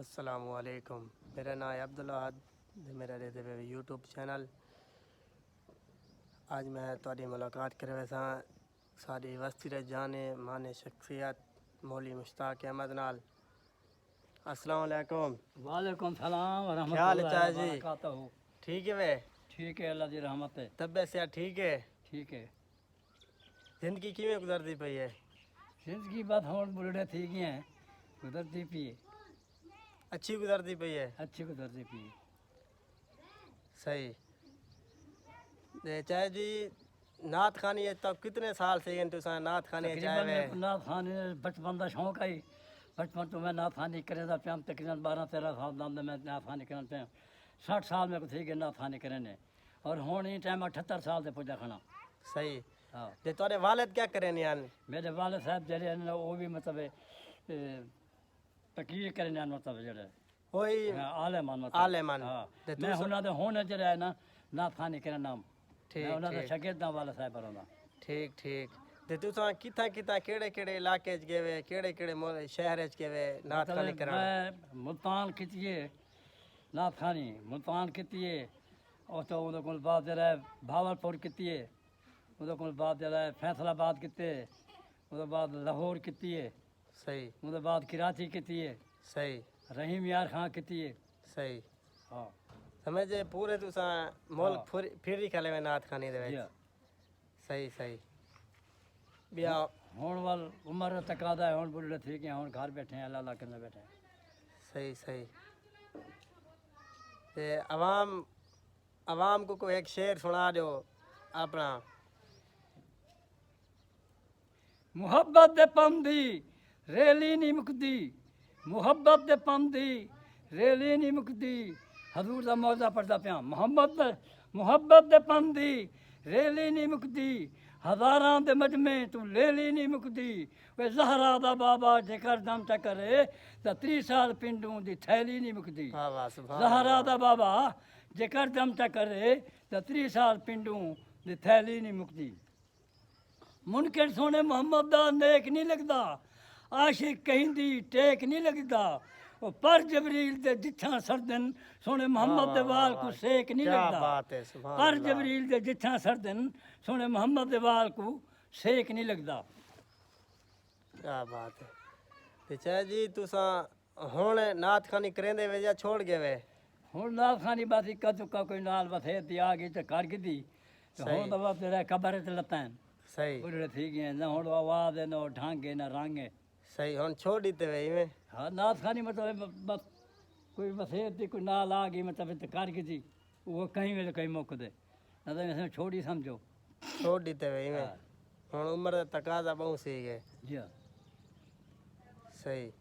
अस्सलामुअलैकुम। मेरा नाम है अब्दुल अहद ते मेरा रहते हुए यूट्यूब चैनल। आज मैं थोड़ी मुलाकात करे वैसा सारी वस्ती रे जाने माने शख्सियत मौली मुश्ताक अहमद नाल। अस्सलाम वालेकुम। वालेकुम सलाम व क्या हाल है रहमतुल्लाहि चाचा व जी? बरकातहू। ठीक है वे? ठीक है, अल्लाह दी रहमत है। तबीयत से ठीक है? ठीक है। जिंदगी किवें गुजरती पई है? जिंदगी बस हुण बुढ़े थी गए हैं, गुजरती पई है। अच्छी गुजरती पई है? अच्छी गुजरती पई है। सही। चाचा जी नात खानी है तब कितने साल से हैं तुसा नात खानी तकरीबन मेरे को नाथ खाने बचपन का शौक है। बचपन तो मैं नाथ खानी करे दा पिया, तकरीबन 12-13 साल दा मैं नाथ खानी करन पिया। 60 साल मेरे को थी गए नाथ खानी करने, और हुण ही टाइम 78 साल से पुजा खाना। सही। हाँ। ते तोरे वालिद क्या करें यान? मेरे वाले साहब जड़े हैं वो भी मतलब तकरीर करने हैं, मतलब जड़े होई आलेमान मतलब। आलेमान। हाँ। ते मैं हुन दे हुन जड़ा है ना नाथ खानी करने नाम। ठीक मैं उन्होंने ठीक शागिर्द वाले साहब बरौंदा। ठीक ठीक। ते तुसा किथा किथा केड़े केड़े इलाके च गए केड़े केड़े शहर च गए नात खानी कराने? मैं मुल्तान कीतिए नाथ खानी, मुल्तान कीतिए, और तो उहदे कोल बाद जरा भावलपुर कीतिए, उहदे कोल बाद जरा फैसलाबाद कीते, उहदे बाद लाहौर कीतिए, सही उहदे बाद कराची कीतिए, सही रहीम यार खां कीतिए। सही। हाँ समझे पूरे तुसा मुल्क हाँ। फिरी खले में नात खानी दे जी। विच। सही सही। बिया हुण वाल उम्र तकादा है, हुण बुढ़े थी गए, हुण घर बैठे हैं, अल्लाह अल्लाह करने बैठे हैं। सही सही। ते अवाम को कोई एक शेर सुना दो अपना। मुहब्बत दे पंदी रेली नहीं मुकदी, मुहब्बत दे पंदी रेली नहीं मुकदी। हजूर दा मौजा पढ़दा पिया। मुहब्बत दे पंदी रेली नहीं मुकदी, हजारां दे मजमे तू लेली नहीं मुकदी। वे ज़हरा दा बाबा जेकर दम टकरे तां 30 साल पिंडू दी थैली नहीं मुकदी। वाह वाह सुभान ज़हरा अल्लाह। दा बाबा जेकर दम टकरे तां 30 साल पिंडू दी थैली नहीं मुकदी। मुनकर सोने मोहम्मद दा नेक नहीं लगदा, आशिक कहिंदी टेक नहीं लगदा। ओ पर जबरील दे जिथां सरदन सोने मोहम्मद दे वाल को सेक नहीं क्या लगदा। बात है सुभान पर अल्लाह। जबरील दे जिथां सरदन सोने मोहम्मद दे वाल को सेक नहीं लगदा। क्या बात है। ते चाचा जी तुसा हुण नात खानी करेंदे वे या छोड़ गए वे? हुण नाल खानी बस इक्का दुक्का कोई नाल वथे दी आ गई ते कर गिदी, ते हुण तो बस तेरा कबर ते लतां सही बुढ़े थी गए, न हुण आवाज़ है, न ढंग है, न रंग है। सही। हुण छोड़ दीते वे इवें? हाँ नाथ खानी मतलब बस कोई वसेत थी, कोई नाल आ गई मतलब तो कर गई थी, वो कहीं वेले कहीं मुक दे, न तो इसमें छोड़ी समझो। छोड़ दीते वे इवें? हाँ हुण उम्र दा तकाजा बहुत सी है। जी हाँ। सही।